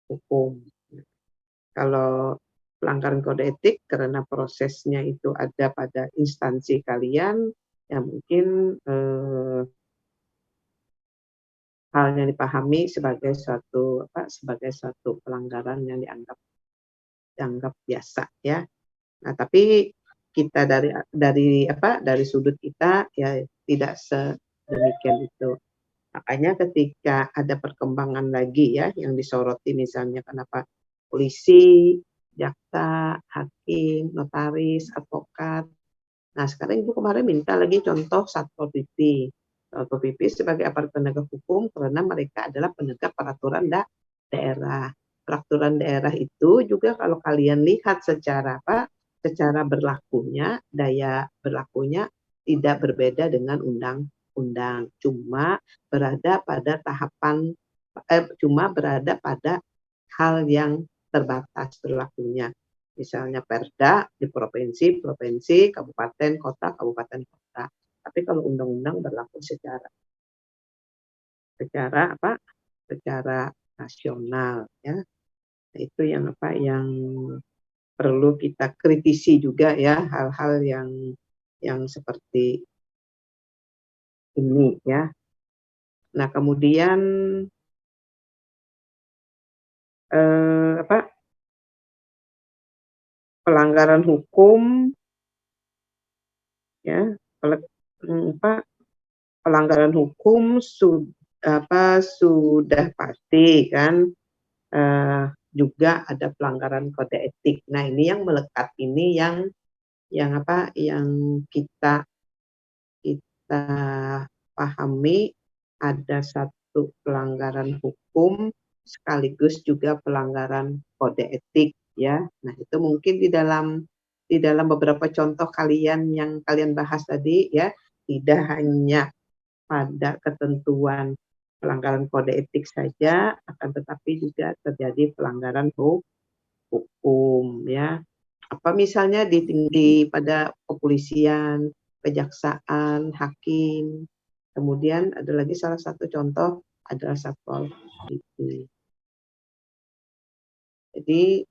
hukum. Kalau pelanggaran kode etik karena prosesnya itu ada pada instansi kalian, ya mungkin hal yang dipahami sebagai suatu pelanggaran yang dianggap biasa ya. Nah, tapi kita dari sudut kita ya tidak sedemikian itu. Makanya ketika ada perkembangan lagi ya yang disoroti, misalnya kenapa polisi, jaksa, hakim, notaris, advokat. Nah, sekarang Ibu kemarin minta lagi contoh Satpol PP. Satpol PP sebagai aparat penegak hukum karena mereka adalah penegak peraturan daerah. Peraturan daerah itu juga kalau kalian lihat secara berlakunya, daya berlakunya tidak berbeda dengan undang-undang. Cuma berada pada hal yang terbatas berlakunya. Misalnya perda di provinsi, kabupaten, kota. Tapi kalau undang-undang berlaku secara nasional ya. Nah, itu yang perlu kita kritisi juga ya, hal-hal yang seperti ini ya. Nah, kemudian pelanggaran hukum ya, pelanggaran hukum sudah pasti kan, juga ada pelanggaran kode etik. Nah, ini yang melekat ini yang kita pahami, ada satu pelanggaran hukum sekaligus juga pelanggaran kode etik ya. Nah, itu mungkin di dalam beberapa contoh kalian yang kalian bahas tadi ya, tidak hanya pada ketentuan pelanggaran kode etik saja, akan tetapi juga terjadi pelanggaran hukum ya. Apa misalnya pada kepolisian, kejaksaan, hakim. Kemudian ada lagi salah satu contoh adalah Satpol PP. Jadi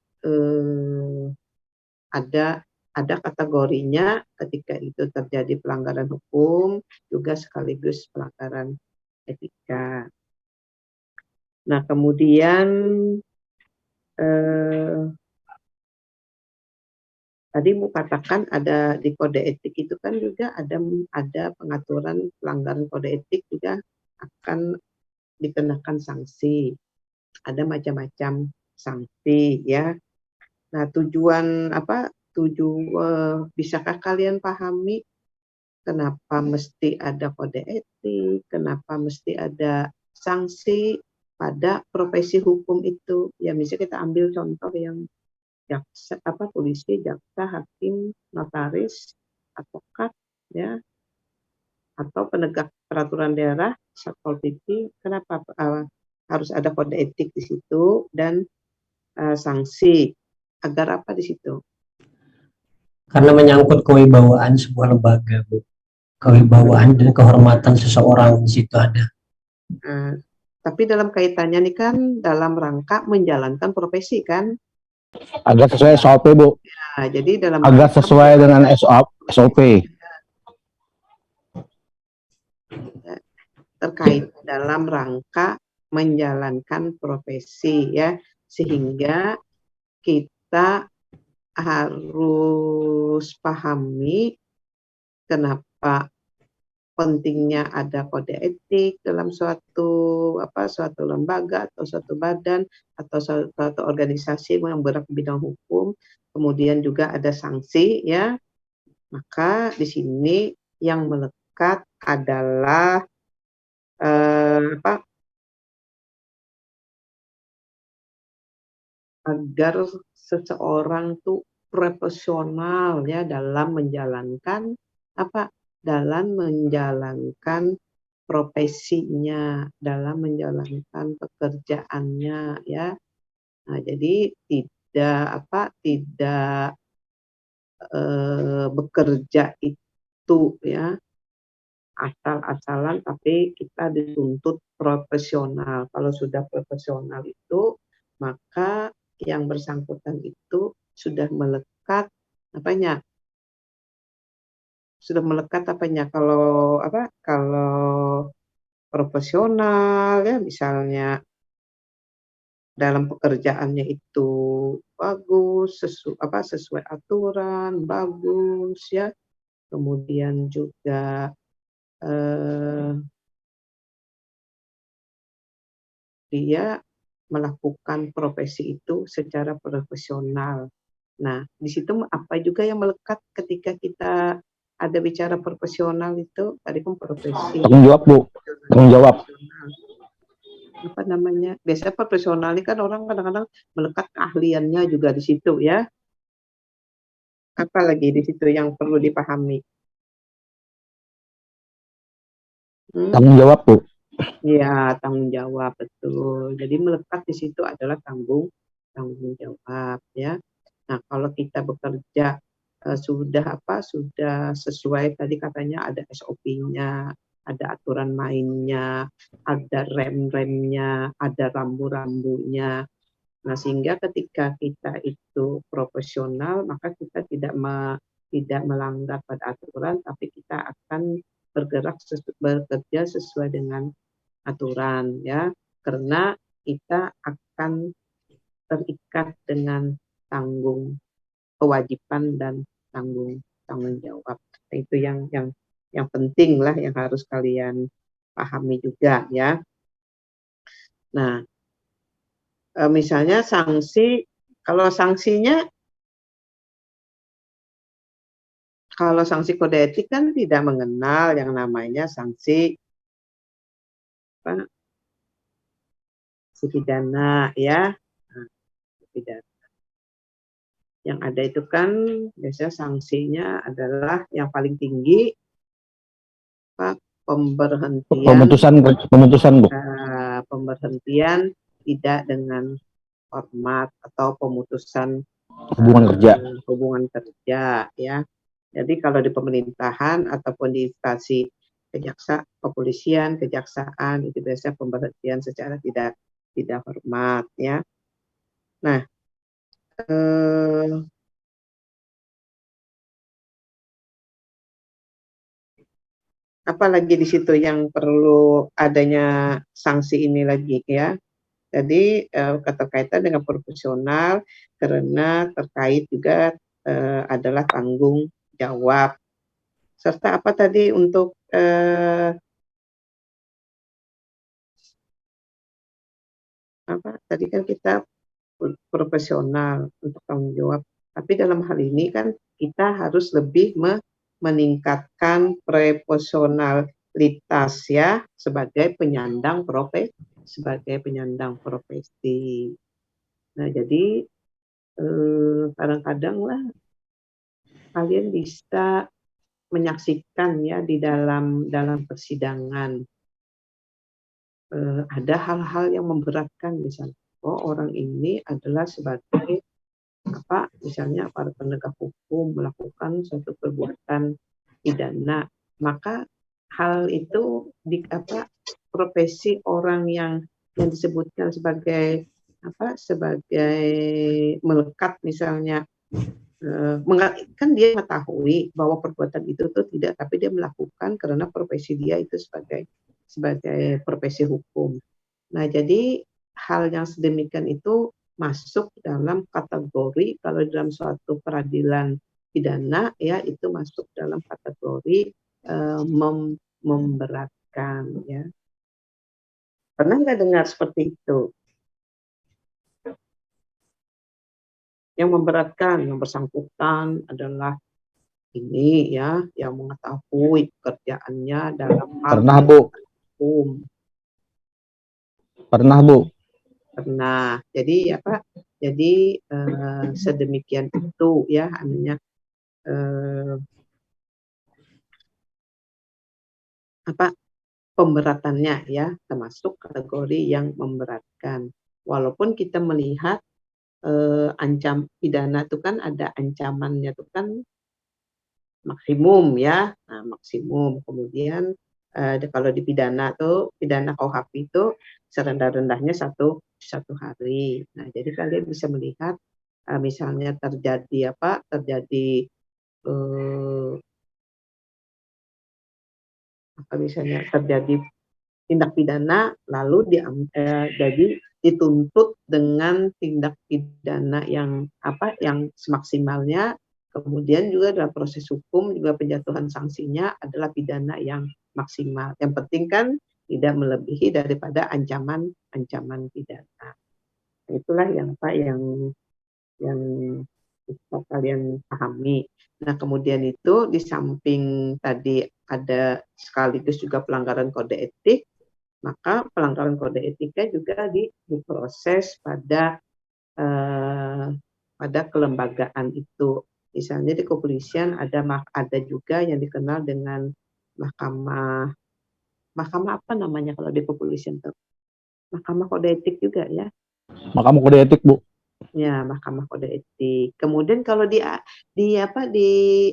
ada kategorinya ketika itu terjadi pelanggaran hukum juga sekaligus pelanggaran etika. Nah, kemudian tadi mau katakan ada di kode etik itu kan juga ada pengaturan pelanggaran kode etik juga akan dikenakan sanksi. Ada macam-macam sanksi ya. Nah, bisakah kalian pahami kenapa mesti ada kode etik, kenapa mesti ada sanksi pada profesi hukum itu? Ya, misalnya kita ambil contoh yang polisi, jaksa, hakim, notaris, advokat, ya, atau penegak peraturan daerah, Satpol PP. Kenapa harus ada kode etik di situ dan sanksi? Agar apa di situ? Karena menyangkut kewibawaan sebuah lembaga, Bu. Kewibawaan dan kehormatan seseorang di situ ada. Tapi dalam kaitannya nih kan dalam rangka menjalankan profesi kan? Agak sesuai SOP, Bu. Ya, jadi agak sesuai dengan SOP. Terkait dalam rangka menjalankan profesi ya, sehingga kita harus pahami kenapa pentingnya ada kode etik dalam suatu lembaga atau suatu badan atau suatu organisasi yang bergerak di bidang hukum. Kemudian juga ada sanksi ya. Maka di sini yang melekat adalah agar seseorang tuh profesional ya dalam menjalankan profesinya, dalam menjalankan pekerjaannya ya. Nah, jadi tidak bekerja itu ya asal-asalan, tapi kita dituntut profesional. Kalau sudah profesional itu maka yang bersangkutan itu sudah melekat apanya? Sudah melekat apanya? Kalau profesional ya, misalnya dalam pekerjaannya itu bagus, sesuai aturan, bagus ya. Kemudian juga dia melakukan profesi itu secara profesional. Nah, di situ apa juga yang melekat ketika kita ada bicara profesional itu, tadi kan profesi. Tanggung jawab, Bu. Tanggung jawab. Apa namanya? Biasanya profesional ini kan orang kadang-kadang melekat keahliannya juga di situ ya. Apalagi di situ yang perlu dipahami? Tanggung jawab, Bu. Iya, tanggung jawab, betul. Jadi melekat di situ adalah tanggung jawab ya. Nah, kalau kita bekerja sudah sesuai tadi katanya ada SOP-nya, ada aturan mainnya, ada rem-remnya, ada rambu-rambunya. Nah, sehingga ketika kita itu profesional, maka kita tidak melanggar pada aturan, tapi kita akan bekerja sesuai dengan aturan ya, karena kita akan terikat dengan kewajiban dan tanggung jawab. Nah, itu yang penting lah yang harus kalian pahami juga ya. Nah, misalnya sanksi, kalau sanksinya, kalau sanksi kode etik kan tidak mengenal yang namanya sanksi pidana ya. Nah, pidana. Yang ada itu kan biasanya sanksinya adalah yang paling tinggi Pemutusan, Bu. Pemberhentian tidak dengan hormat atau pemutusan hubungan kerja ya. Jadi kalau di pemerintahan ataupun di instansi kepolisian, kejaksaan itu biasanya pemberhentian secara tidak hormat ya. Nah, apalagi di situ yang perlu adanya sanksi ini lagi ya. Jadi keterkaitan dengan profesional karena terkait juga adalah tanggung jawab. Serta apa tadi untuk tadi kan kita profesional untuk tanggung jawab. Tapi dalam hal ini kan kita harus lebih meningkatkan profesionalitas ya sebagai penyandang profesi. Nah, jadi kadang-kadang lah kalian bisa menyaksikan ya di dalam persidangan ada hal-hal yang memberatkan, misalnya orang ini adalah sebagai misalnya para penegak hukum melakukan suatu perbuatan pidana, maka hal itu profesi orang yang disebutkan sebagai melekat misalnya, kan dia mengetahui bahwa perbuatan itu tuh tidak, tapi dia melakukan karena profesi dia itu sebagai profesi hukum. Nah, jadi hal yang sedemikian itu masuk dalam kategori, kalau dalam suatu peradilan pidana ya, itu masuk dalam kategori memberatkan ya. Pernah nggak dengar seperti itu? Yang memberatkan, yang bersangkutan adalah ini ya, yang mengetahui pekerjaannya dalam hal hukum. Pernah, Bu. Pernah. Jadi Jadi sedemikian itu ya pemberatannya ya, termasuk kategori yang memberatkan. Walaupun kita melihat ancam pidana itu kan ada ancamannya itu kan maksimum ya, nah, maksimum. Kemudian Kalau di pidana tuh, pidana KUHP itu serendah-rendahnya satu hari. Nah, jadi kalian bisa melihat misalnya terjadi misalnya terjadi tindak pidana lalu jadi dituntut dengan tindak pidana yang semaksimalnya. Kemudian juga dalam proses hukum juga penjatuhan sanksinya adalah pidana yang maksimal. Yang penting kan tidak melebihi daripada ancaman pidana. Itulah yang bisa kalian pahami. Nah, kemudian itu di samping tadi ada sekaligus juga pelanggaran kode etik, maka pelanggaran kode etika juga diproses pada kelembagaan itu. Misalnya di kepolisian ada juga yang dikenal dengan mahkamah apa namanya kalau di kepolisian tuh? Mahkamah kode etik juga ya. Mahkamah kode etik, Bu. Ya, mahkamah kode etik. Kemudian kalau di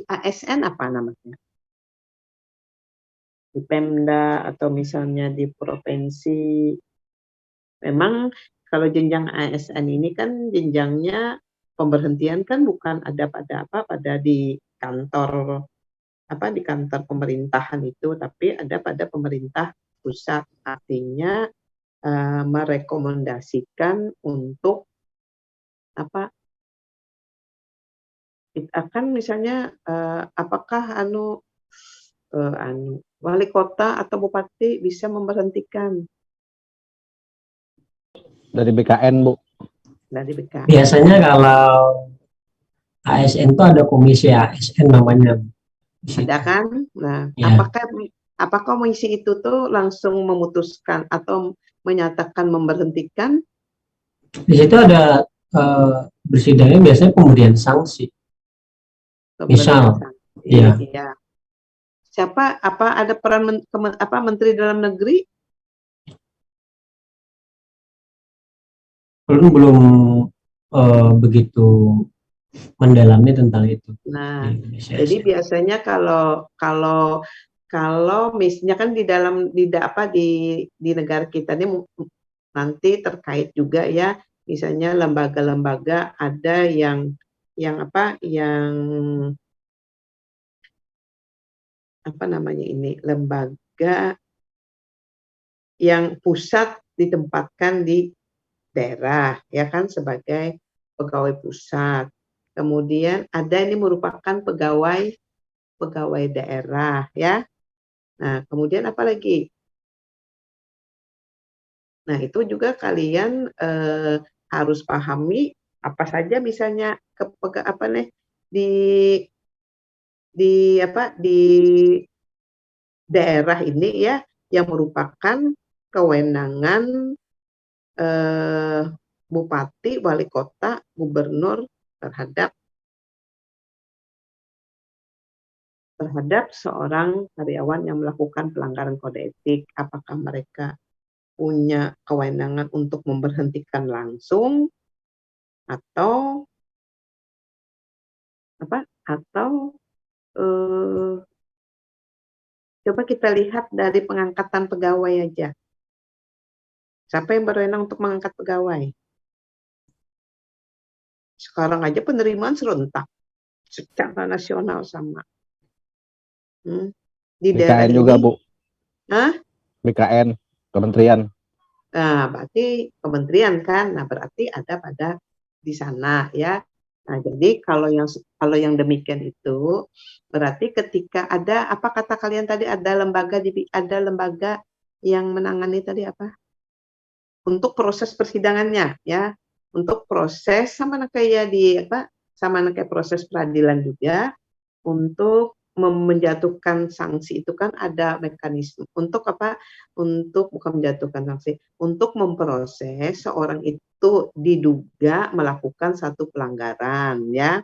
ASN apa namanya? Di Pemda atau misalnya di provinsi. Memang kalau jenjang ASN ini kan jenjangnya pemberhentian kan bukan ada pada di kantor pemerintahan itu, tapi ada pada pemerintah pusat. Artinya merekomendasikan untuk akan misalnya apakah wali kota atau bupati bisa memberhentikan Dari BKN, Bu. dari BKN. Biasanya kalau ASN itu ada komisi ASN namanya. Ada kan? Nah, Ya. apakah komisi itu tuh langsung memutuskan atau menyatakan memberhentikan? Di situ ada bersidangnya biasanya pemberian sanksi. Misal, iya. Siapa? Apa ada peran Menteri Dalam Negeri? belum begitu mendalami tentang itu. Nah, jadi biasanya kalau misalnya kan di negara kita ini nanti terkait juga ya, misalnya lembaga-lembaga ada yang lembaga yang pusat ditempatkan di daerah ya kan sebagai pegawai pusat. Kemudian ada ini merupakan pegawai daerah ya. Nah, kemudian apa lagi? Nah, itu juga kalian harus pahami apa saja misalnya di daerah ini ya yang merupakan kewenangan bupati, wali kota, gubernur terhadap seorang karyawan yang melakukan pelanggaran kode etik. Apakah mereka punya kewenangan untuk memberhentikan langsung atau coba kita lihat dari pengangkatan pegawai aja. Siapa yang berwenang untuk mengangkat pegawai? Sekarang aja penerimaan serentak secara nasional sama. Di daerah BKN juga, ini, Bu. Hah? BKN, kementerian. Nah, berarti kementerian kan, nah berarti ada pada di sana ya. Nah, jadi kalau yang demikian itu berarti ketika ada apa kata kalian tadi ada lembaga yang menangani tadi apa? Untuk proses persidangannya ya. Untuk proses sama kayak proses peradilan juga untuk menjatuhkan sanksi itu kan ada mekanisme untuk bukan menjatuhkan sanksi, untuk memproses seorang itu diduga melakukan satu pelanggaran ya.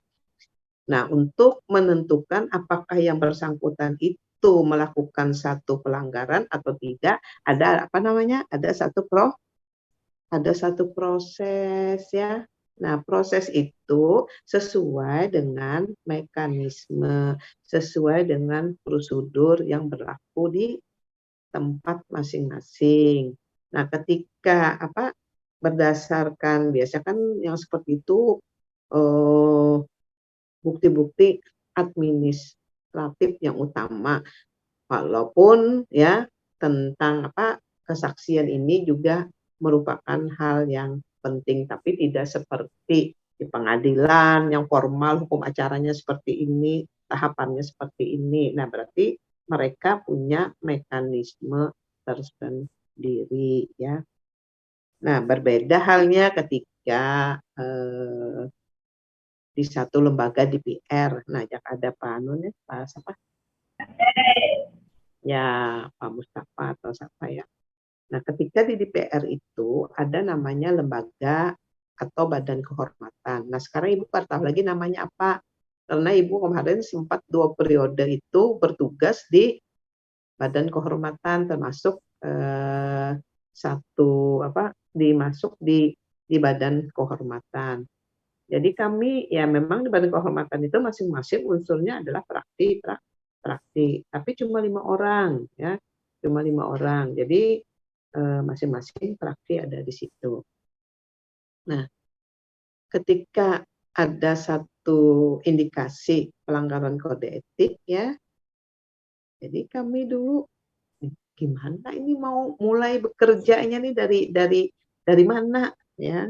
Nah, untuk menentukan apakah yang bersangkutan itu melakukan satu pelanggaran atau tidak, ada satu proses ya. Nah, proses itu sesuai dengan mekanisme, sesuai dengan prosedur yang berlaku di tempat masing-masing. Nah, ketika apa berdasarkan biasa kan yang seperti itu bukti-bukti administratif yang utama. Walaupun ya tentang apa kesaksian ini juga merupakan hal yang penting, tapi tidak seperti di pengadilan yang formal hukum acaranya seperti ini, tahapannya seperti ini. Nah, berarti mereka punya mekanisme tersendiri ya. Nah, berbeda halnya ketika di satu lembaga DPR. Nah, jak ada Pak Anu nih, Pak siapa? Ya, Pak Mustafa atau siapa ya. Nah, ketika di DPR itu ada namanya lembaga atau badan kehormatan. Nah, sekarang Ibu tahu lagi namanya apa? Karena Ibu kemarin sempat 2 periode itu bertugas di badan kehormatan, termasuk dimasuk di badan kehormatan. Jadi kami ya memang di badan kehormatan itu masing-masing unsurnya adalah praksi, tapi cuma 5 orang ya, cuma 5 orang. Jadi masing-masing praksi ada di situ. Nah, ketika ada satu indikasi pelanggaran kode etik ya, jadi kami dulu gimana ini mau mulai bekerjanya nih dari mana ya?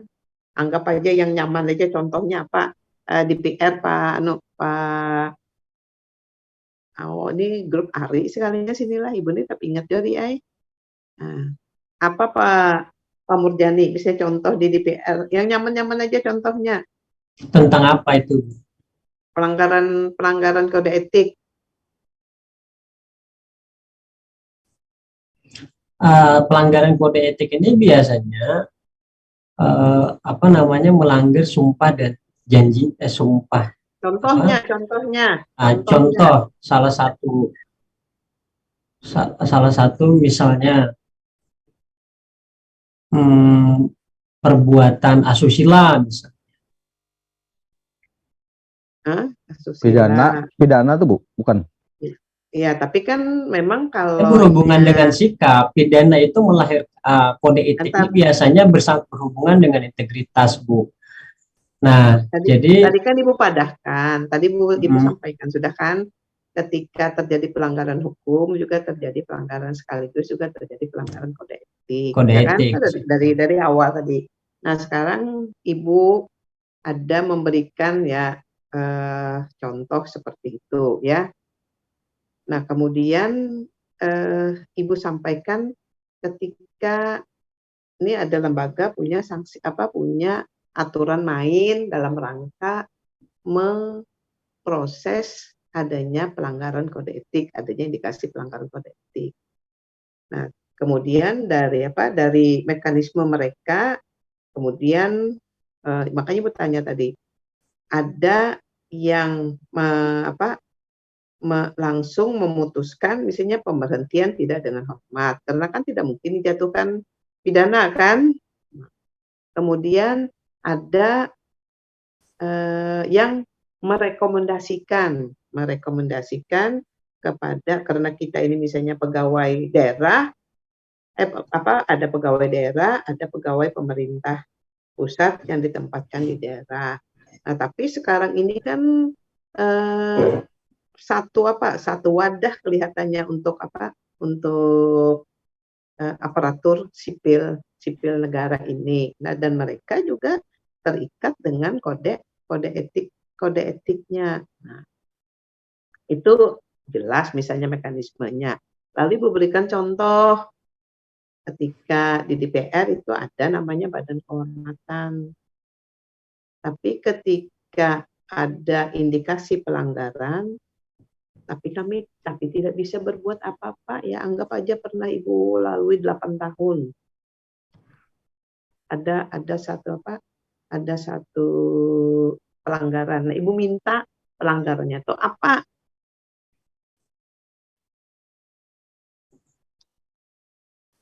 Anggap aja yang nyaman aja contohnya apa DPR Pak ini grup ARI sekalinya sinilah Ibu nih tapi ingat dari ai. Nah, apa Pak Murjani bisa contoh di DPR yang nyaman-nyaman aja contohnya Tentang apa itu? pelanggaran kode etik. Pelanggaran kode etik ini biasanya melanggar sumpah dan janji sumpah. Contohnya. Contoh salah satu misalnya perbuatan asusila misalnya. Pidana tuh Bu, bukan? Iya, tapi kan memang kalau berhubungan dengan sikap, pidana itu kode etik ini biasanya berhubungan dengan integritas, Bu. Nah, tadi kan Ibu padahkan, tadi Ibu sampaikan sudah kan, ketika terjadi pelanggaran hukum juga terjadi pelanggaran sekaligus juga terjadi pelanggaran kode etik. Kan? Dari awal tadi. Nah, sekarang Ibu ada memberikan ya contoh seperti itu ya. Nah, kemudian Ibu sampaikan ketika ini ada lembaga punya sanksi punya aturan main dalam rangka memproses adanya pelanggaran kode etik, adanya indikasi pelanggaran kode etik. Nah, kemudian dari mekanisme mereka, kemudian makanya bertanya tadi, ada yang langsung memutuskan misalnya pemberhentian tidak dengan hormat, karena kan tidak mungkin dijatuhkan pidana kan. Kemudian ada yang merekomendasikan kepada, karena kita ini misalnya pegawai daerah, ada pegawai daerah, ada pegawai pemerintah pusat yang ditempatkan di daerah. Nah, tapi sekarang ini kan satu wadah kelihatannya untuk aparatur sipil negara ini. Nah, dan mereka juga terikat dengan kode etiknya. Nah, itu jelas misalnya mekanismenya. Lalu Ibu berikan contoh ketika di DPR itu ada namanya badan kehormatan. Tapi ketika ada indikasi pelanggaran, tapi tidak bisa berbuat apa-apa ya, anggap aja pernah Ibu lalui 8 tahun. Ada satu pelanggaran. Nah, Ibu minta pelanggarannya itu apa?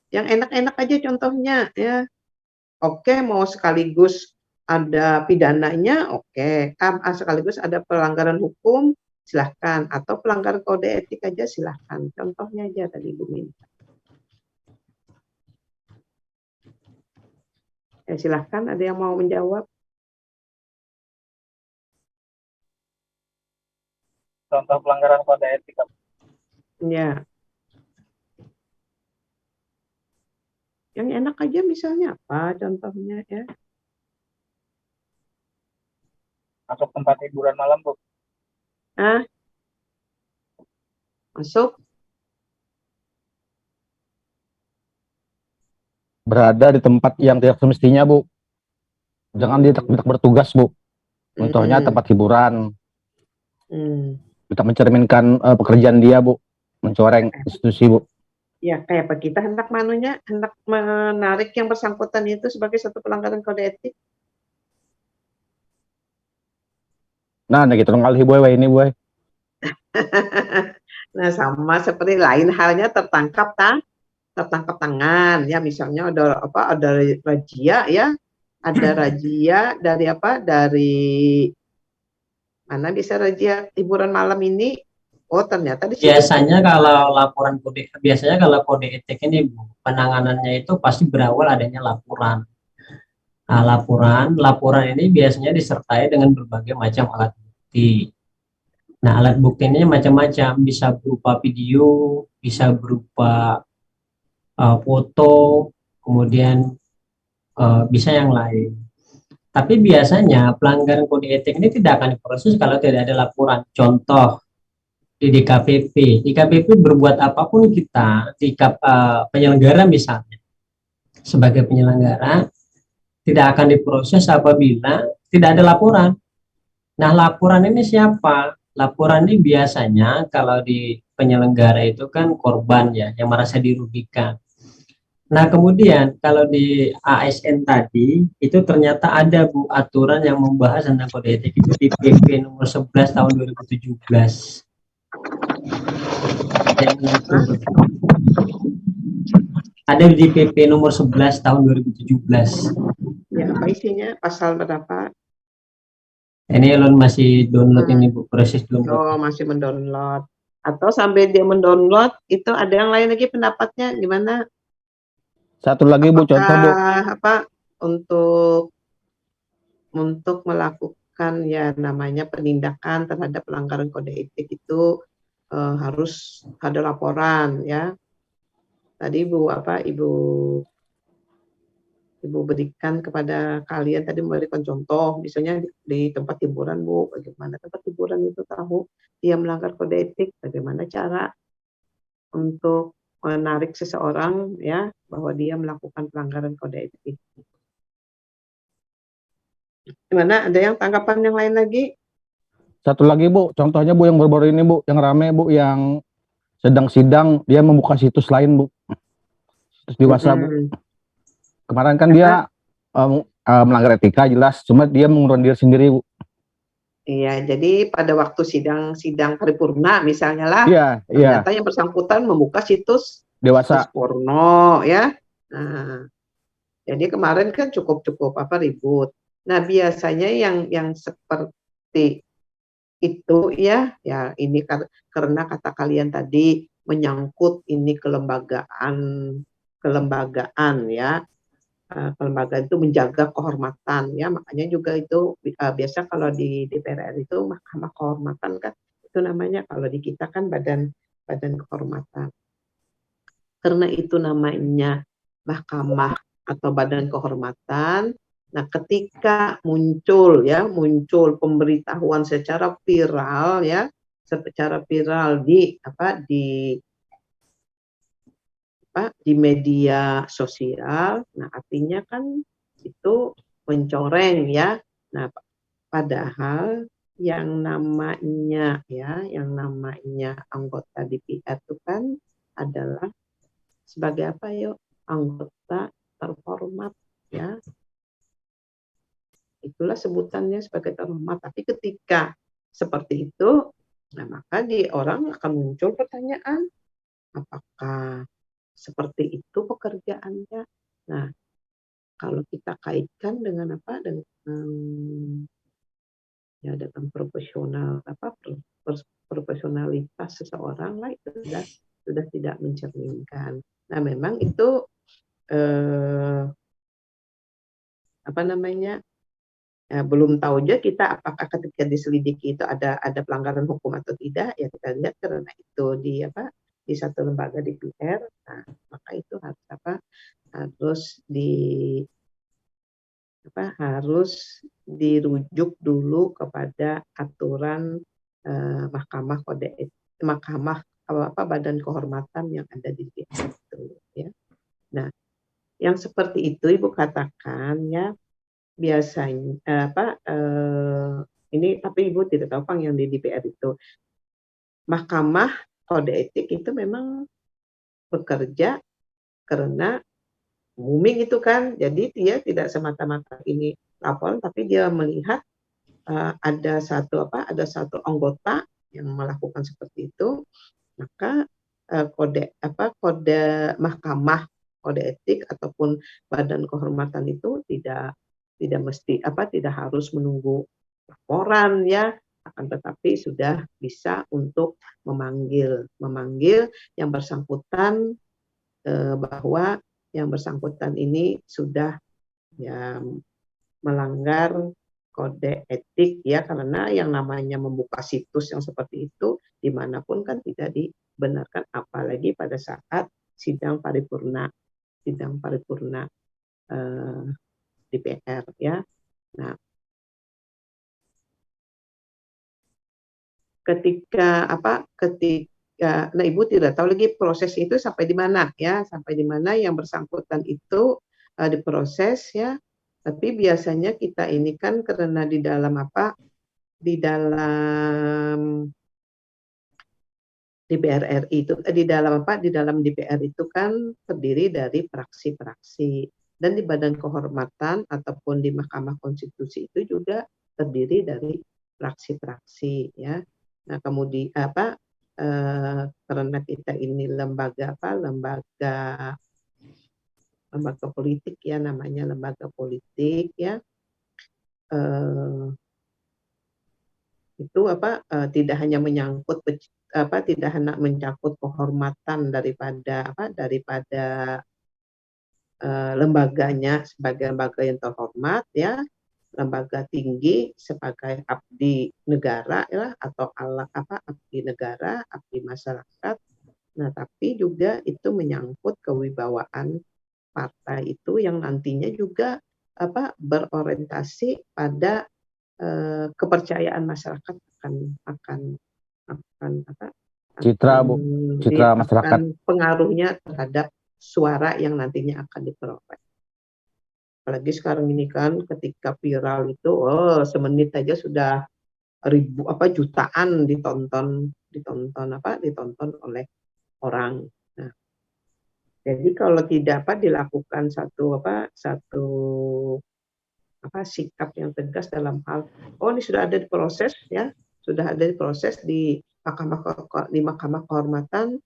Yang enak-enak aja contohnya ya. Oke, mau sekaligus ada pidananya, oke. Sekaligus ada pelanggaran hukum, silahkan. Atau pelanggaran kode etik aja silahkan. Contohnya aja tadi Ibu minta. Silahkan ada yang mau menjawab? Contoh pelanggaran kode etik. Ya. Yang enak aja misalnya apa contohnya ya? Masuk tempat hiburan malam, Bu. Masuk Berada di tempat yang tidak semestinya, Bu. Jangan dia tidak bertugas, Bu. Contohnya tempat hiburan. Tidak mencerminkan pekerjaan dia, Bu. Mencoreng institusi, Bu. Ya, kayak apa kita hendak menarik yang bersangkutan itu sebagai satu pelanggaran kode etik. Nah gitu ngalih boy ini boy. Nah, sama seperti lain halnya tertangkap tangan ya, misalnya ada razia ya, ada razia dari mana bisa razia hiburan malam ini. Oh, ternyata di biasanya kalau kode etik ini, Bu, penanganannya itu pasti berawal adanya laporan. Nah, laporan ini biasanya disertai dengan berbagai macam alat bukti. Nah, alat bukti ini macam-macam, bisa berupa video, bisa berupa foto, kemudian bisa yang lain. Tapi biasanya pelanggaran kode etik ini tidak akan diproses kalau tidak ada laporan. Contoh di DKPP. DKPP berbuat apapun kita, penyelenggara misalnya, sebagai penyelenggara tidak akan diproses apabila tidak ada laporan. Nah, laporan ini siapa? Laporan ini biasanya kalau di penyelenggara itu kan korban ya, yang merasa dirugikan. Nah, kemudian kalau di ASN tadi itu ternyata ada, Bu, aturan yang membahas tentang kode etik itu di PP nomor 11 tahun 2017. Ada di PP nomor 11 tahun 2017. Ya, apa isinya? Pasal berapa? Ini Elon masih download ini, Bu, proses download. Oh, masih mendownload. Atau sambil dia mendownload, itu ada yang lain lagi pendapatnya gimana? Satu lagi, Bu, contoh, Bu. Untuk melakukan ya namanya penindakan terhadap pelanggaran kode etik itu harus ada laporan ya. Tadi Ibu berikan kepada kalian tadi, memberikan contoh misalnya di tempat hiburan, Bu, bagaimana tempat hiburan itu tahu dia melanggar kode etik, bagaimana cara untuk menarik seseorang ya bahwa dia melakukan pelanggaran kode etik. Gimana, ada yang tanggapan yang lain lagi? Satu lagi, Bu, contohnya, Bu, yang baru-baru ini, Bu, yang rame, Bu, yang sedang sidang dia membuka situs lain, Bu, situs di WhatsApp, Bu. Kemarin kan dia melanggar etika jelas, cuma dia mengundurkan diri sendiri, Bu. Iya, jadi pada waktu sidang paripurna misalnya lah, ternyata yang bersangkutan membuka situs dewasa porno ya. Nah, jadi kemarin kan cukup ribut. Nah, biasanya yang seperti itu ya ini karena kata kalian tadi menyangkut ini kelembagaan ya. Kelembagaan itu menjaga kehormatan ya, makanya juga itu biasa kalau di DPR itu Mahkamah Kehormatan kan itu namanya, kalau di kita kan badan kehormatan. Karena itu namanya mahkamah atau badan kehormatan. Nah, ketika muncul pemberitahuan secara viral di media sosial, nah artinya kan itu mencoreng ya. Nah, padahal yang namanya anggota DPR itu kan adalah sebagai apa anggota terhormat ya. Itulah sebutannya sebagai terhormat. Tapi ketika seperti itu, nah maka orang akan muncul pertanyaan, apakah seperti itu pekerjaannya? Nah, kalau kita kaitkan dengan dengan profesionalitas seseorang lah, itu sudah tidak mencerminkan. Nah, memang itu apa namanya, belum tahu juga kita apakah ketika diselidiki itu ada pelanggaran hukum atau tidak, ya kita lihat karena itu di satu lembaga DPR, nah maka itu harus dirujuk dulu kepada aturan Mahkamah Badan Kehormatan yang ada di DPR itu, ya. Nah, yang seperti itu Ibu katakan ya biasanya ini tapi Ibu tidak tahu Pang yang di DPR itu. Mahkamah Kode Etik itu memang bekerja karena booming itu kan. Jadi dia tidak semata-mata ini laporan tapi dia melihat ada satu anggota yang melakukan seperti itu, maka kode Mahkamah Kode Etik ataupun Badan Kehormatan itu tidak harus menunggu laporan ya, akan tetapi sudah bisa untuk memanggil yang bersangkutan bahwa yang bersangkutan ini sudah ya melanggar kode etik ya, karena yang namanya membuka situs yang seperti itu dimanapun kan tidak dibenarkan, apalagi pada saat sidang paripurna DPR ya. Nah, ketika nah Ibu tidak tahu lagi proses itu sampai di mana ya, sampai di mana yang bersangkutan itu diproses ya. Tapi biasanya kita ini kan karena di dalam DPR RI itu di dalam DPR itu kan terdiri dari fraksi-fraksi, dan di Badan Kehormatan ataupun di Mahkamah Konstitusi itu juga terdiri dari fraksi-fraksi ya. Nah, kemudian karena kita ini lembaga politik ya, namanya lembaga politik ya, itu tidak hanya menyangkut tidak hanya mencakup kehormatan daripada lembaganya sebagai lembaga yang terhormat ya, lembaga tinggi sebagai abdi negara ya, atau abdi negara, abdi masyarakat. Nah, tapi juga itu menyangkut kewibawaan partai itu yang nantinya juga berorientasi pada kepercayaan masyarakat akan Citra Bu, citra masyarakat. akan pengaruhnya terhadap suara yang nantinya akan diperoleh. Apalagi sekarang ini kan ketika viral itu, semenit aja sudah jutaan ditonton oleh orang. Nah, jadi kalau tidak dilakukan satu sikap yang tegas dalam hal, ini sudah ada diproses ya, sudah ada diproses di Mahkamah Kehormatan.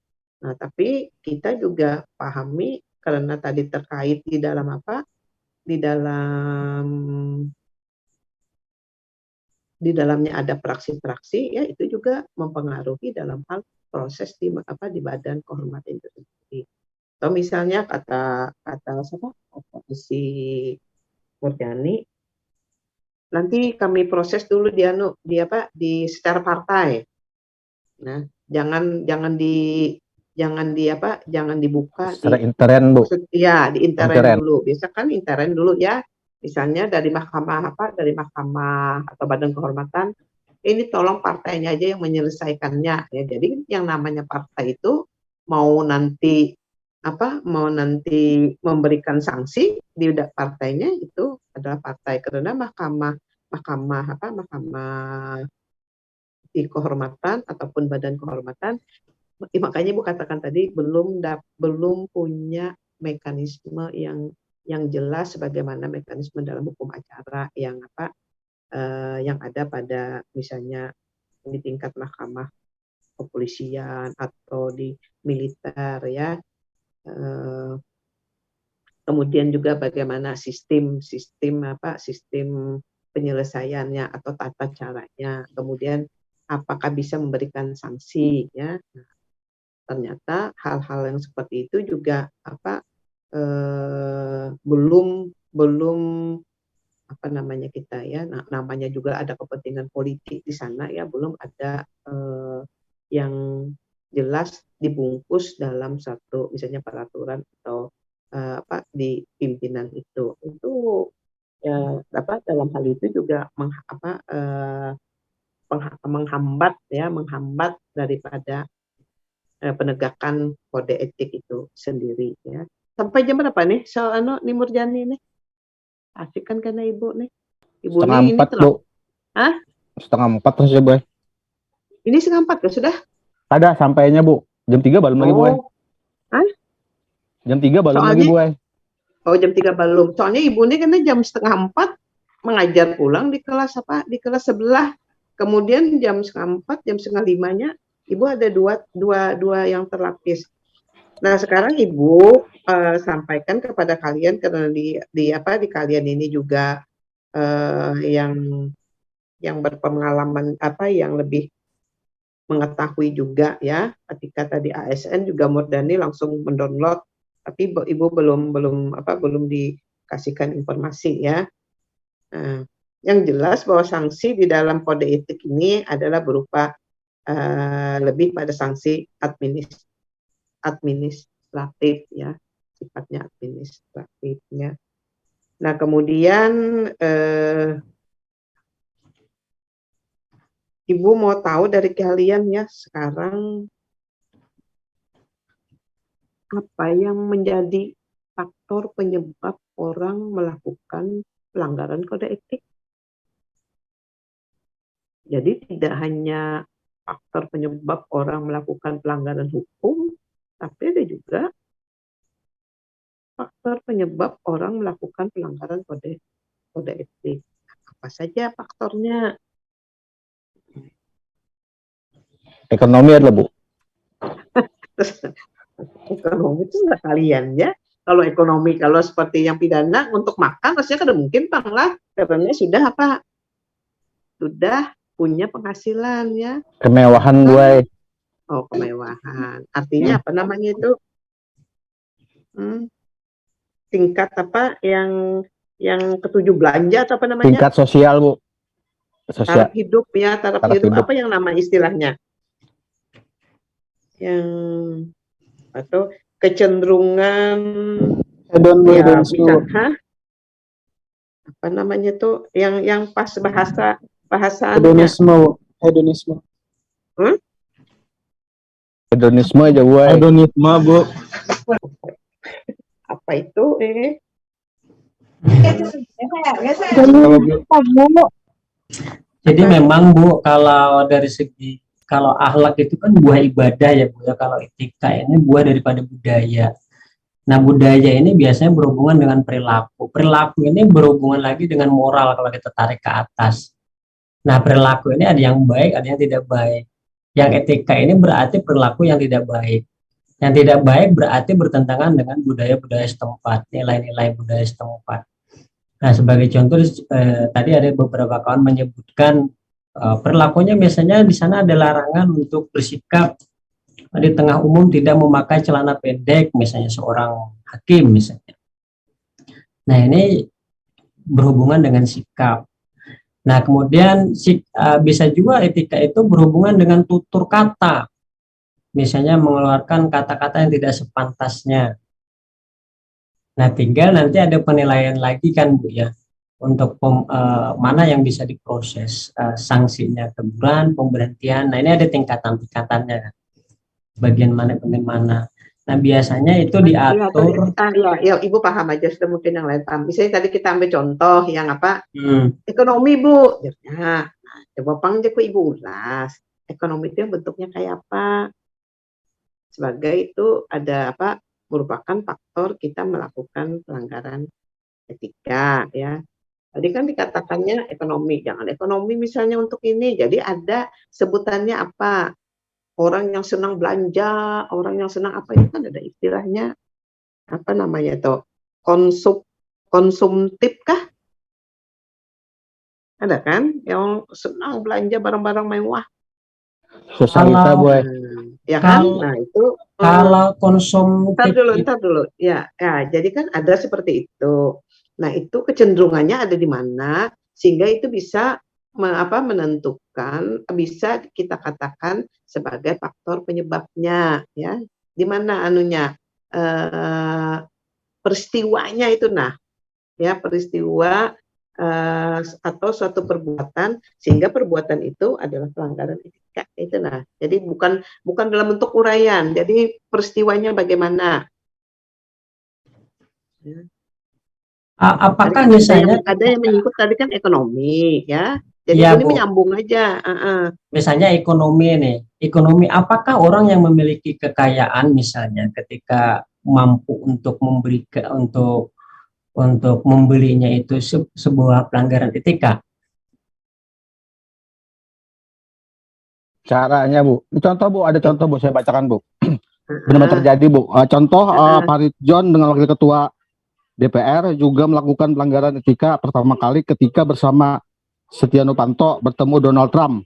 Nah, tapi kita juga pahami karena tadi terkait di dalamnya ada fraksi-fraksi ya, itu juga mempengaruhi dalam hal proses di Badan Kehormatan itu sendiri. Atau misalnya kata si Murjani, nanti kami proses dulu di secara partai. Nah, jangan dibuka secara intern Bu. Ya, di intern dulu. Biasa kan intern dulu ya. Misalnya dari mahkamah atau Badan Kehormatan, ini tolong partainya aja yang menyelesaikannya ya. Jadi yang namanya partai itu mau nanti memberikan sanksi di partainya itu adalah partai, karena mahkamah di kehormatan ataupun Badan Kehormatan, makanya Ibu katakan tadi belum punya mekanisme yang jelas sebagaimana mekanisme dalam hukum acara yang ada pada misalnya di tingkat mahkamah kepolisian atau di militer ya. Kemudian juga bagaimana sistem penyelesaiannya atau tata caranya, kemudian apakah bisa memberikan sanksi ya. Nah, ternyata hal-hal yang seperti itu juga belum apa namanya kita ya, namanya juga ada kepentingan politik di sana ya, belum ada yang jelas dibungkus dalam satu misalnya peraturan atau apa di pimpinan itu ya, apa dalam hal itu juga menghambat daripada penegakan kode etik itu sendiri ya. Sampai jam berapa nih soal nih Murjani nih? Asik kan karena ibu nih. Ibu Setengah nih ini 4 bu. Hah? Setengah 4 terus ya bu. Ini setengah 4 kan sudah? Ada sampainya bu. Jam 3 balum lagi bu. Hah? Jam 3 balum Soalnya, lagi bu. Oh jam 3 balum. Soalnya ibu nih kan jam setengah 4 mengajar pulang di kelas apa? Di kelas sebelah. Kemudian jam setengah 4, jam setengah 5-nya ibu ada dua yang terlapis. Nah sekarang ibu sampaikan kepada kalian karena di kalian ini juga yang berpengalaman yang lebih mengetahui juga ya. Ketika tadi ASN juga Murdani langsung mendownload, tapi ibu belum dikasihkan informasi ya. Nah, yang jelas bahwa sanksi di dalam kode etik ini adalah berupa lebih pada sanksi administratif ya, sifatnya administratifnya. Nah kemudian ibu mau tahu dari kalian ya sekarang apa yang menjadi faktor penyebab orang melakukan pelanggaran kode etik. Jadi tidak hanya faktor penyebab orang melakukan pelanggaran hukum, tapi ada juga faktor penyebab orang melakukan pelanggaran kode etik. Apa saja faktornya? Ekonomi adalah bu. Ekonomi itu sudah kalian ya. Kalau ekonomi, kalau seperti yang pidana untuk makan, rasanya kada mungkin bang lah, karena sudah punya penghasilan ya. Kemewahan gue. Oh kemewahan. Artinya apa namanya itu? Tingkat apa yang ketujuh belanja atau apa namanya? Tingkat sosial bu. Taraf hidup ya, taraf hidup. Apa yang nama istilahnya? Yang atau kecenderungan apa namanya tuh yang pas bahasanya hedonisme aja bu. hedonisme bu. Apa itu Jadi memang Bu, kalau dari segi kalau akhlak itu kan buah ibadah ya Bu ya, kalau etika ini buah daripada budaya. Nah budaya ini biasanya berhubungan dengan perilaku. Perilaku ini berhubungan lagi dengan moral kalau kita tarik ke atas. Nah perilaku ini ada yang baik, ada yang tidak baik. Yang etika ini berarti perilaku yang tidak baik. Yang tidak baik berarti bertentangan dengan budaya-budaya setempat, nilai-nilai budaya setempat. Nah sebagai contoh tadi ada beberapa kawan menyebutkan perilakunya biasanya di sana ada larangan untuk bersikap di tengah umum tidak memakai celana pendek, misalnya seorang hakim misalnya. Nah ini berhubungan dengan sikap. Nah kemudian bisa juga etika itu berhubungan dengan tutur kata, misalnya mengeluarkan kata-kata yang tidak sepantasnya. Nah tinggal nanti ada penilaian lagi kan Bu ya, untuk mana yang bisa diproses, sanksinya teguran, pemberhentian. Nah ini ada tingkatan-tingkatannya, bagian mana. Nah biasanya itu diatur. Ya ibu paham aja, sudah mungkin yang lain paham. Misalnya tadi kita ambil contoh yang apa? Ekonomi Bu. Nah, coba panggil ibu ulas. Ekonomi itu yang bentuknya kayak apa? Sebagai itu ada apa? Merupakan faktor kita melakukan pelanggaran etika ya. Tadi kan dikatakannya ekonomi, jangan ekonomi misalnya untuk ini. Jadi ada sebutannya apa? Orang yang senang belanja, orang yang senang apa itu kan ada istilahnya apa namanya tuh? Konsumtif kah? Ada kan yang senang belanja barang-barang mewah. Sosialita Bu. Ya kan? Nah itu kalau konsumtif ntar dulu ya jadi kan ada seperti itu. Nah, itu kecenderungannya ada di mana sehingga itu bisa menentukan, bisa kita katakan sebagai faktor penyebabnya ya. Di mana anunya peristiwanya itu, nah ya, peristiwa atau suatu perbuatan sehingga perbuatan itu adalah pelanggaran etika itu. Nah, jadi bukan dalam bentuk uraian, jadi peristiwanya bagaimana ya. Tadi Apakah kan misalnya ada yang menyangkut tadi kan ekonomi ya, jadi ya ini Bu, menyambung aja. misalnya ekonomi nih, ekonomi apakah orang yang memiliki kekayaan misalnya ketika mampu untuk memberikan untuk membelinya itu sebuah pelanggaran etika? Caranya Bu, ini contoh Bu, ada contoh Bu, saya bacakan Bu. Benar-benar Heeh, terjadi Bu. Contoh heeh. Farid John dengan Wakil Ketua DPR juga melakukan pelanggaran etika pertama kali ketika bersama Setia Novanto bertemu Donald Trump.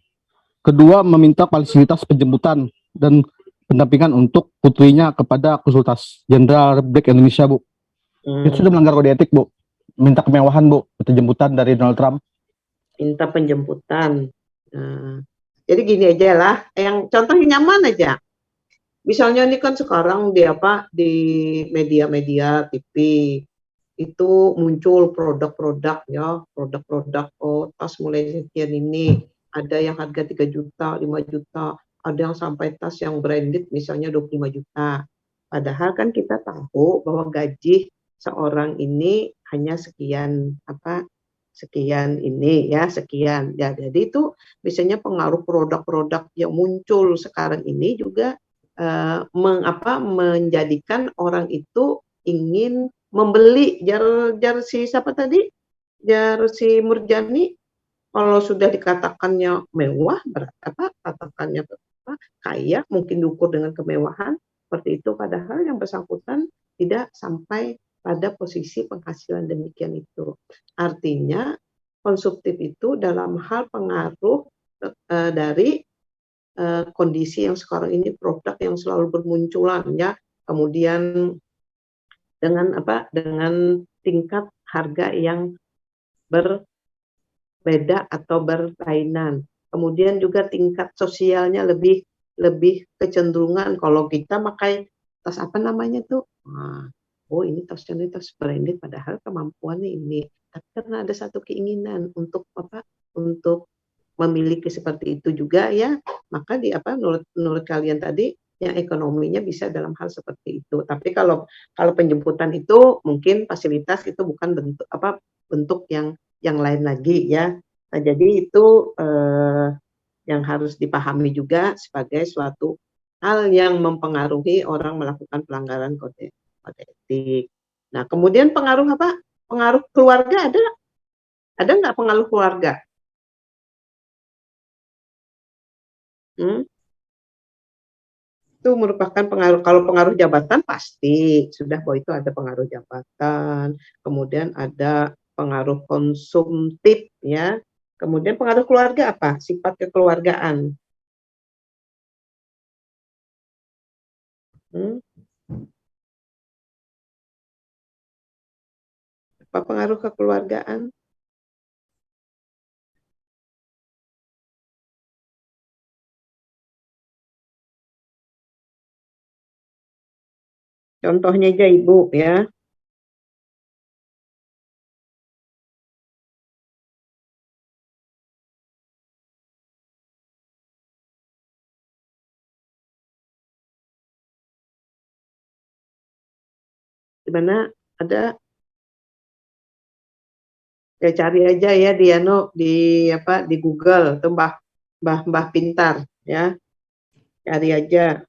Kedua, meminta fasilitas penjemputan dan pendampingan untuk putrinya kepada Konsultas Jenderal Republik Indonesia, Bu. Itu sudah melanggar kode etik, Bu. Minta kemewahan, Bu, penjemputan dari Donald Trump. Minta penjemputan. Jadi gini aja lah, yang contoh yang nyaman aja. Misalnya ini kan sekarang di media-media TV itu muncul produk-produk ya, produk-produk tas mulai sekian ini, ada yang harga 3 juta, 5 juta, ada yang sampai tas yang branded misalnya 25 juta. Padahal kan kita tahu bahwa gaji seorang ini hanya sekian sekian ini ya, sekian. Ya, jadi itu biasanya pengaruh produk-produk yang muncul sekarang ini juga menjadikan orang itu ingin membeli. Jar si siapa tadi? Jar si Murjani, kalau sudah dikatakannya mewah, katakannya kaya, mungkin diukur dengan kemewahan seperti itu, padahal yang bersangkutan tidak sampai pada posisi penghasilan demikian itu. Artinya konsumtif itu dalam hal pengaruh dari kondisi yang sekarang ini, produk yang selalu bermunculan ya, kemudian dengan tingkat harga yang berbeda atau berlainan, kemudian juga tingkat sosialnya lebih kecenderungan kalau kita pakai tas apa namanya tuh, oh ini tasnya tas branded padahal kemampuannya ini, tapi karena ada satu keinginan untuk untuk memiliki seperti itu juga ya, maka menurut kalian tadi yang ekonominya bisa dalam hal seperti itu. Tapi kalau penjemputan itu mungkin fasilitas itu bukan bentuk yang lain lagi ya. Nah, jadi itu yang harus dipahami juga sebagai suatu hal yang mempengaruhi orang melakukan pelanggaran kode etik. Nah, kemudian pengaruh Pengaruh keluarga ada nggak pengaruh keluarga? Itu merupakan pengaruh. Kalau pengaruh jabatan pasti sudah bahwa itu ada pengaruh jabatan, kemudian ada pengaruh konsumtif ya, kemudian pengaruh keluarga apa? Sifat kekeluargaan. Apa pengaruh kekeluargaan? Contohnya aja Ibu ya. Di mana ada, ya cari aja ya di Google tuh Mbah Pintar ya. Cari aja.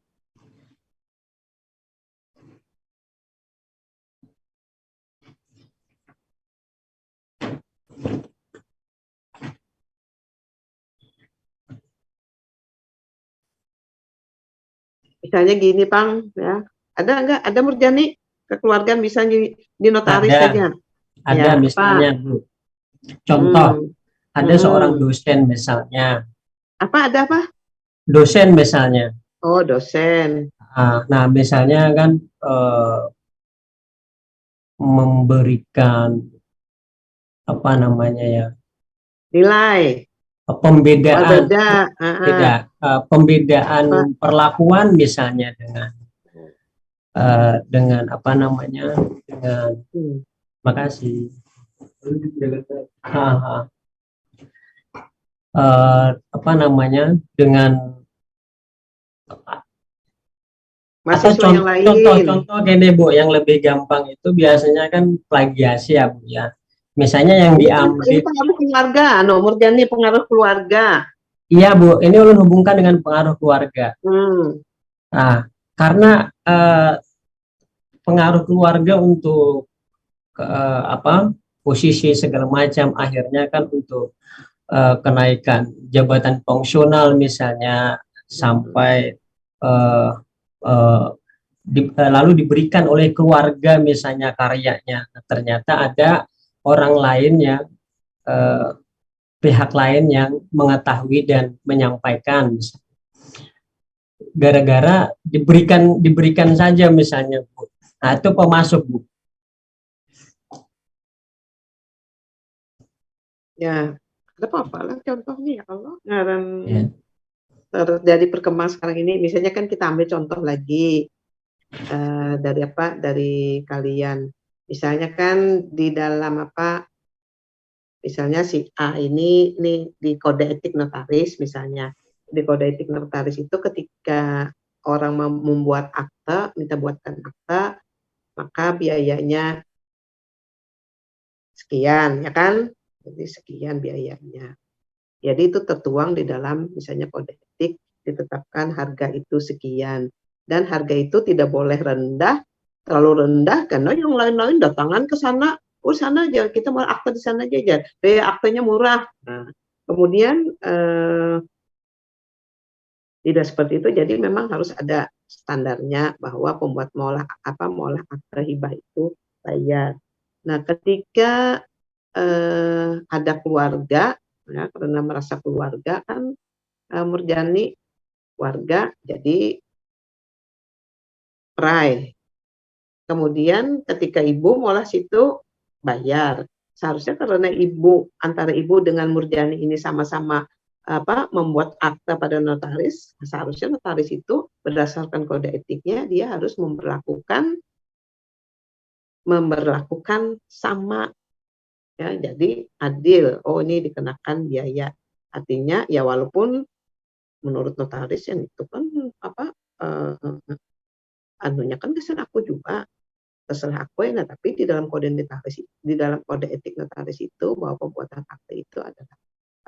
Misalnya gini, Pang, ya. Ada nggak? Ada Murjani? Kekeluargaan bisa dinotaris saja. Ada Ya, misalnya, Bu. Contoh, ada seorang dosen misalnya. Ada apa? Dosen misalnya. Oh, dosen. Nah, misalnya kan memberikan apa namanya ya, Nilai pembedaan berbeda, beda apa? pembedaan perlakuan misalnya dengan apa namanya, dengan Hmm. makasih. Apa namanya, dengan atau Mahasiswa yang lain. contoh-contoh gini Bu, yang lebih gampang itu biasanya kan plagiasi ya Bu ya. Misalnya yang Ini diambil, pengaruh keluarga, nomor Murjani pengaruh keluarga. iya Bu, ini ulun hubungkan dengan pengaruh keluarga. Nah, karena pengaruh keluarga untuk apa, posisi segala macam, akhirnya kan untuk kenaikan jabatan fungsional misalnya, sampai eh, eh, lalu diberikan oleh keluarga misalnya karyanya. Nah, ternyata ada orang lain yang eh, pihak lain yang mengetahui dan menyampaikan, gara-gara diberikan saja misalnya Bu. Nah, itu pemasuk Bu. Ya, ada apa lah contohnya ya Allah. Ngaran Ya. terjadi perkembangan sekarang ini, misalnya kan kita ambil contoh lagi dari apa, dari kalian. Misalnya kan di dalam apa, misalnya si A ini di kode etik notaris misalnya. Di kode etik notaris itu ketika orang membuat akte, minta buatkan akte, maka biayanya sekian, ya kan? Jadi sekian biayanya. Jadi itu tertuang di dalam misalnya kode etik, ditetapkan harga itu sekian. Dan harga itu tidak boleh rendah, terlalu rendah, karena yang lain-lain datangan ke sana, oh sana aja, kita mau akte di sana aja, aktenya murah. Nah, kemudian tidak seperti itu, jadi memang harus ada standarnya bahwa pembuat maulah akte hibah itu bayar. Nah, ketika ada keluarga, ya, karena merasa keluarga kan Murjani warga, jadi perai. Kemudian ketika ibu maulah situ bayar. Seharusnya karena antara ibu dengan Murjani ini sama-sama membuat akta pada notaris, seharusnya notaris itu berdasarkan kode etiknya dia harus memperlakukan sama, ya, jadi adil. Oh, ini dikenakan biaya. Artinya ya walaupun menurut notaris yang itu kan anunya kan kesan aku juga, terserah aku ya, tapi di dalam kode notaris, di dalam kode etik notaris itu bahwa pembuatan akte itu adalah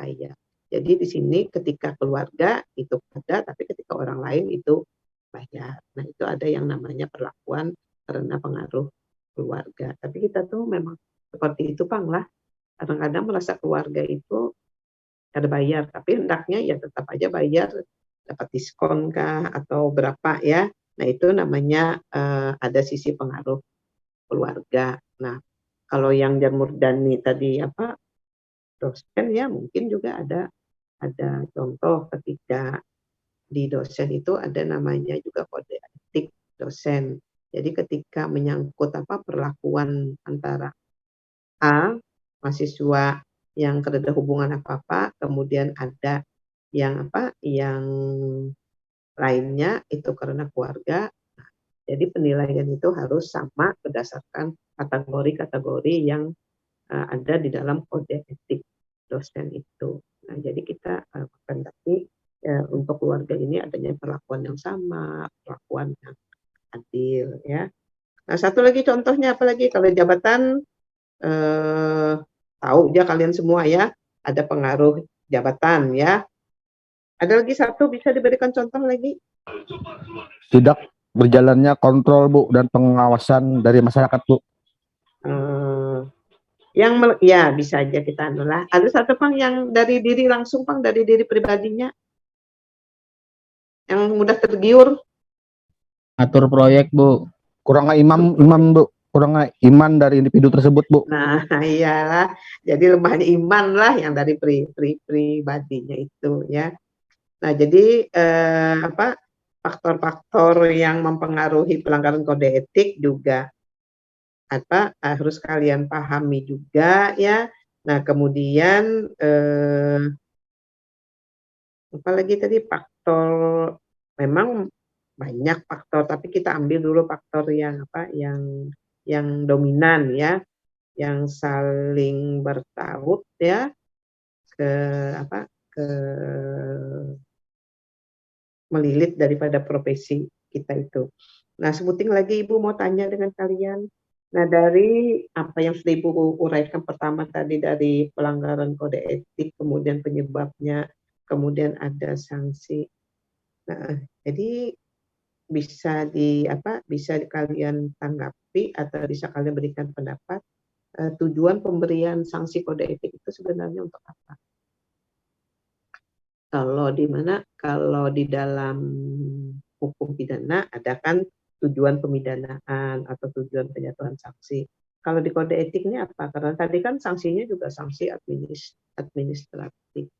bayar. Jadi di sini ketika keluarga itu ada, tapi ketika orang lain itu bayar. Nah, itu ada yang namanya perlakuan karena pengaruh keluarga. Tapi kita tuh memang seperti itu Pang lah. Kadang-kadang merasa keluarga itu ada bayar, tapi hendaknya ya tetap aja bayar, dapat diskon kah atau berapa ya. Nah, itu namanya ada sisi pengaruh keluarga. Nah, kalau yang Jamur Dani tadi dosen ya, mungkin juga ada contoh ketika di dosen itu ada namanya juga kode etik dosen. Jadi ketika menyangkut perlakuan antara A, mahasiswa yang ada hubungan apa-apa, kemudian ada yang yang lainnya itu karena keluarga. Jadi penilaian itu harus sama berdasarkan kategori-kategori yang ada di dalam kode etik dosen itu. Nah, jadi kita tapi untuk keluarga ini adanya perlakuan yang sama, perlakuan yang adil ya. Nah, satu lagi contohnya apalagi kalau jabatan tahu aja kalian semua ya, ada pengaruh jabatan ya. Ada lagi satu bisa diberikan contoh lagi? Tidak berjalannya kontrol Bu dan pengawasan dari masyarakat Bu. Ya bisa aja kita lah. Ada satu Pang yang dari diri langsung Pang, dari diri pribadinya yang mudah tergiur. Atur proyek Bu. Kurang imam Bu, kurang iman dari individu tersebut Bu. Nah, iyalah. Jadi lemahnya iman lah yang dari pribadinya itu ya. Nah, jadi faktor-faktor yang mempengaruhi pelanggaran kode etik juga harus kalian pahami juga ya. Nah, kemudian apalagi tadi faktor, memang banyak faktor, tapi kita ambil dulu faktor yang apa, yang dominan ya, yang saling bertaut ya, ke apa, ke melilit daripada profesi kita itu. Nah, sebutin lagi Ibu mau tanya dengan kalian. Nah, dari apa yang sudah Ibu uraikan pertama tadi dari pelanggaran kode etik, kemudian penyebabnya, kemudian ada sanksi. Nah, jadi bisa bisa kalian tanggapi atau bisa kalian berikan pendapat, tujuan pemberian sanksi kode etik itu sebenarnya untuk apa? Kalau di dalam hukum pidana ada kan tujuan pemidanaan atau tujuan penyatuan sanksi. Kalau di kode etik ini apa? Karena tadi kan sanksinya juga sanksi administratif.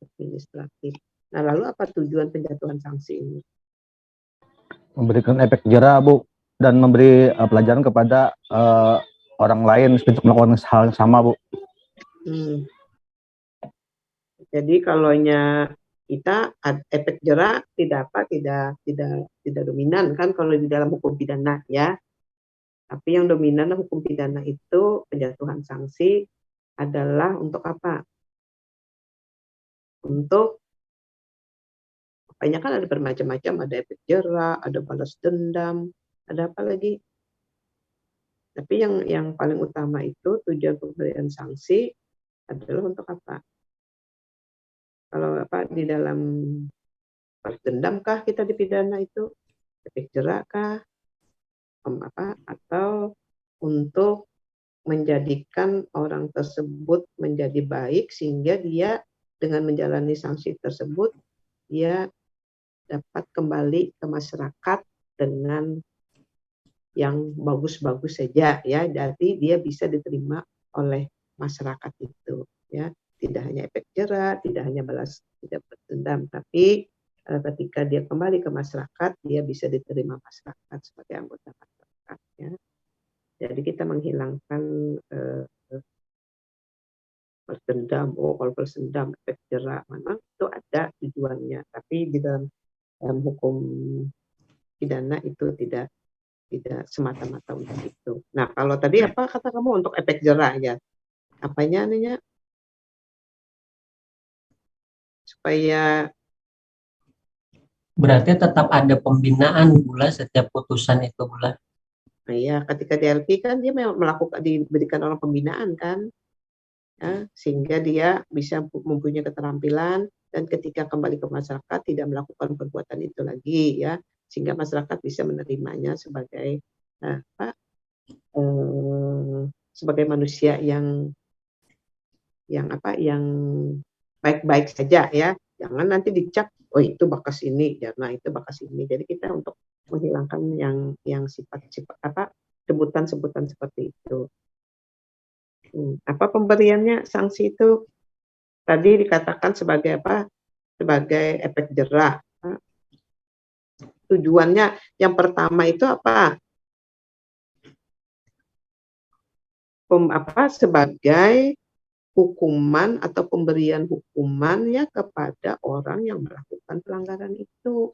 Nah, lalu apa tujuan penjatuhan sanksi ini? Memberikan efek jera, Bu, dan memberi pelajaran kepada orang lain untuk melakukan hal yang sama, Bu. Jadi kalau kita efek jera tidak dominan kan kalau di dalam hukum pidana ya. Tapi yang dominan hukum pidana itu penjatuhan sanksi adalah untuk apa? Untuk banyak kan ada bermacam-macam, ada efek jera, ada balas dendam, ada apa lagi? Tapi yang paling utama itu tujuan pemberian sanksi adalah untuk apa? Kalau apa di dalam balas dendam kah kita dipidana itu? Efek jera kah? Atau untuk menjadikan orang tersebut menjadi baik sehingga dia dengan menjalani sanksi tersebut dia dapat kembali ke masyarakat dengan yang bagus-bagus saja ya, jadi dia bisa diterima oleh masyarakat itu ya, tidak hanya efek jera, tidak hanya balas dendam, tapi ketika dia kembali ke masyarakat dia bisa diterima masyarakat sebagai anggota masyarakat ya. Jadi kita menghilangkan balas dendam, kalau balas dendam efek jera memang itu ada tujuannya, tapi di dalam hukum pidana itu tidak semata-mata untuk itu. Nah, kalau tadi apa kata kamu untuk efek jera ya? Apanya nih supaya Berarti tetap ada pembinaan Bula setiap putusan itu Bula. ya ketika DLP kan dia diberikan orang pembinaan kan, ya, sehingga dia bisa mempunyai keterampilan dan ketika kembali ke masyarakat tidak melakukan perbuatan itu lagi ya, sehingga masyarakat bisa menerimanya sebagai sebagai manusia yang baik-baik saja ya, jangan nanti dicap oh itu bakas ini karena itu bakas ini. Jadi kita untuk menghilangkan yang sifat-sifat sebutan-sebutan seperti itu. Apa pemberiannya sanksi itu tadi dikatakan sebagai apa? Sebagai efek jera. Tujuannya yang pertama itu apa? Sebagai hukuman atau pemberian hukuman ya kepada orang yang melakukan pelanggaran itu.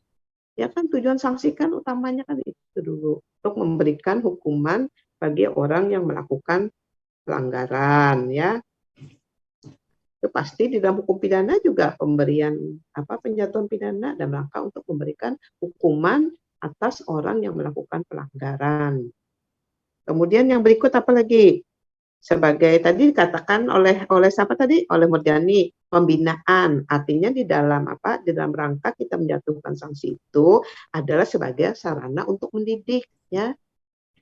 Ya kan tujuan sanksi kan utamanya kan itu dulu, untuk memberikan hukuman bagi orang yang melakukan pelanggaran ya. Itu pasti di dalam hukum pidana juga pemberian penjatuhan pidana dalam rangka untuk memberikan hukuman atas orang yang melakukan pelanggaran. Kemudian yang berikut apa lagi? Sebagai tadi dikatakan oleh siapa tadi? Oleh Murjani, pembinaan. Artinya di dalam rangka kita menjatuhkan sanksi itu adalah sebagai sarana untuk mendidik ya.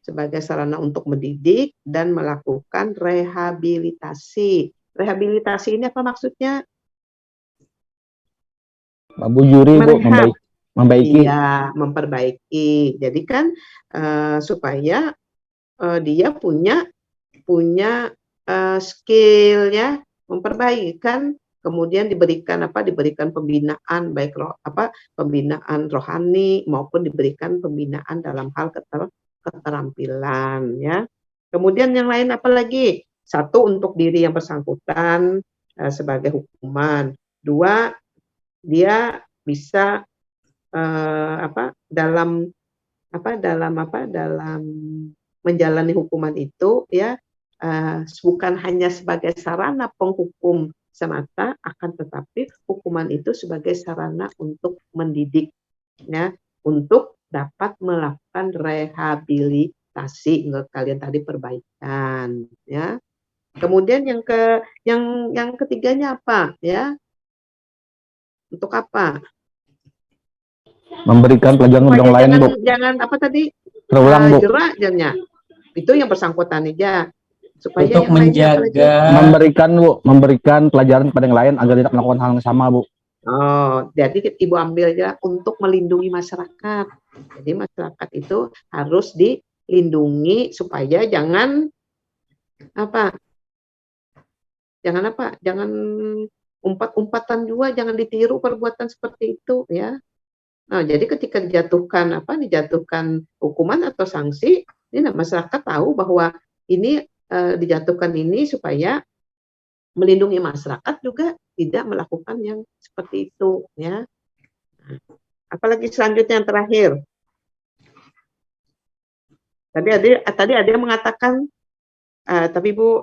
Sebagai sarana untuk mendidik dan melakukan rehabilitasi. Rehabilitasi ini apa maksudnya? Bu Juri, Bu, membaiki. Iya, memperbaiki. Jadi kan supaya dia punya skill ya, memperbaikan, kemudian diberikan pembinaan baik pembinaan rohani maupun diberikan pembinaan dalam hal keterampilan ya. Kemudian yang lain apa lagi? satu untuk diri yang bersangkutan sebagai hukuman, dua dia bisa dalam menjalani hukuman itu ya bukan hanya sebagai sarana penghukum semata, akan tetapi hukuman itu sebagai sarana untuk mendidik, ya, untuk dapat melakukan rehabilitasi untuk kalian tadi perbaikan, ya. Kemudian yang ketiganya apa, ya? Untuk apa? Memberikan pelajaran untuk yang lain, Bu. Jangan apa tadi? Terulang, Bu. Jerak jamnya. Itu yang bersangkutan aja. Supaya Untuk yang menjaga Memberikan pelajaran kepada yang lain agar tidak melakukan hal yang sama, Bu. Oh, jadi Ibu ambil aja untuk melindungi masyarakat. Jadi masyarakat itu harus dilindungi supaya jangan umpat-umpatan juga, jangan ditiru perbuatan seperti itu, ya. Nah, jadi ketika dijatuhkan hukuman atau sanksi, ini masyarakat tahu bahwa ini dijatuhkan ini supaya melindungi masyarakat juga tidak melakukan yang seperti itu, ya. Nah, apalagi selanjutnya yang terakhir. Tadi ada yang mengatakan, tapi Bu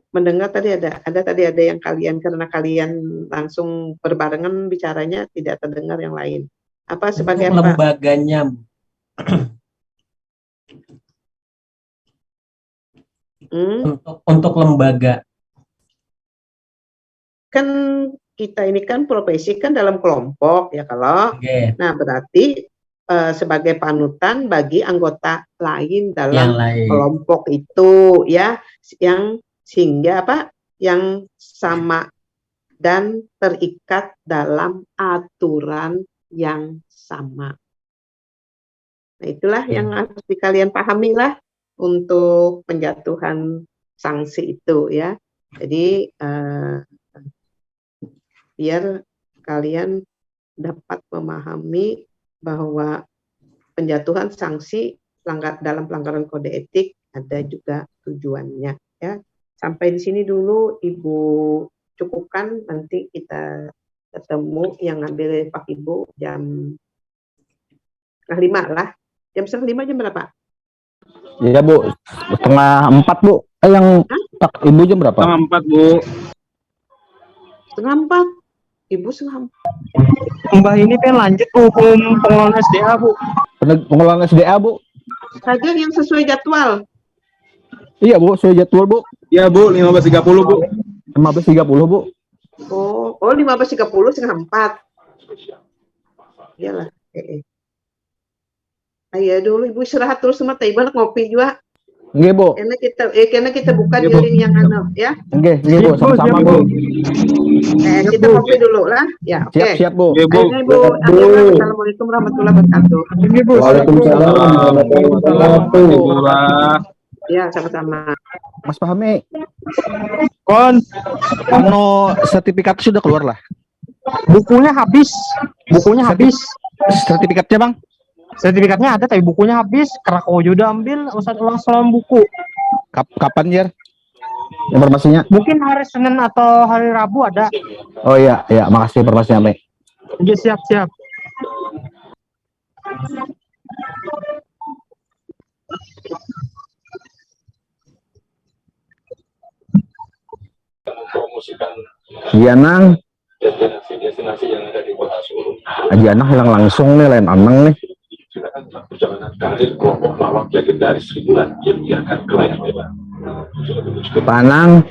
mendengar tadi ada yang karena kalian langsung berbarengan bicaranya tidak terdengar yang lain. Apa sebagai untuk lembaganya? Untuk lembaga. Kan kita ini kan profesi kan dalam kelompok ya kalau. Okay. Nah, berarti sebagai panutan bagi anggota lain dalam kelompok itu ya, yang sehingga yang sama dan terikat dalam aturan yang sama. Nah, itulah yang harus kalian pahami lah untuk penjatuhan sanksi itu, ya. Jadi biar kalian dapat memahami bahwa penjatuhan sanksi dalam pelanggaran kode etik ada juga tujuannya, ya. Sampai di sini dulu Ibu cukupkan, nanti kita ketemu yang ngambil Pak Ibu jam 5 lah. Jam 5 jam berapa? Iya, Bu. 3:30, Bu. Yang Pak Ibu jam berapa? 3:30, Bu. 3:30. Ibu 3:30. Mbak ini lanjut hukum pengelolaan SDA, Bu. Pengelolaan SDA, Bu. Saja yang sesuai jadwal. Iya, Bu, sesuai jadwal, Bu. Iya, Bu, 15.30, Bu. 15.30, Bu. Oh, 15.30, 3:30. Iyalah. Ayo dulu Ibu istirahat terus sama Ibu ngopi juga. Nggih, Bu. Karena kita buka di link yang ya. Nggih, Bu, sama-sama, Bu. Kita ngopi dulu lah. Ya, oke. Siap, Bu. Ibu. Assalamualaikum warahmatullahi wabarakatuh. Waalaikumsalam warahmatullahi wabarakatuh. Ya, sama-sama. Mas Fahmi. Kon, sertifikat sudah keluar lah. bukunya habis. Sertifikatnya, Bang? Sertifikatnya ada, tapi bukunya habis. Kerakojo udah ambil, ulang buku. Kapan, Jer? Informasinya? Mungkin hari Senin atau hari Rabu ada. Oh iya, makasih informasinya, Mek. Iya, siap. Mempromosikan Nang. destinasi yang ada di kota Solo. Nang hilang langsung nih, lain Anang nih. Silakan perjalanan karir kelompok lawak legendaris ribuan yang diakan ke layar lebar. Panang.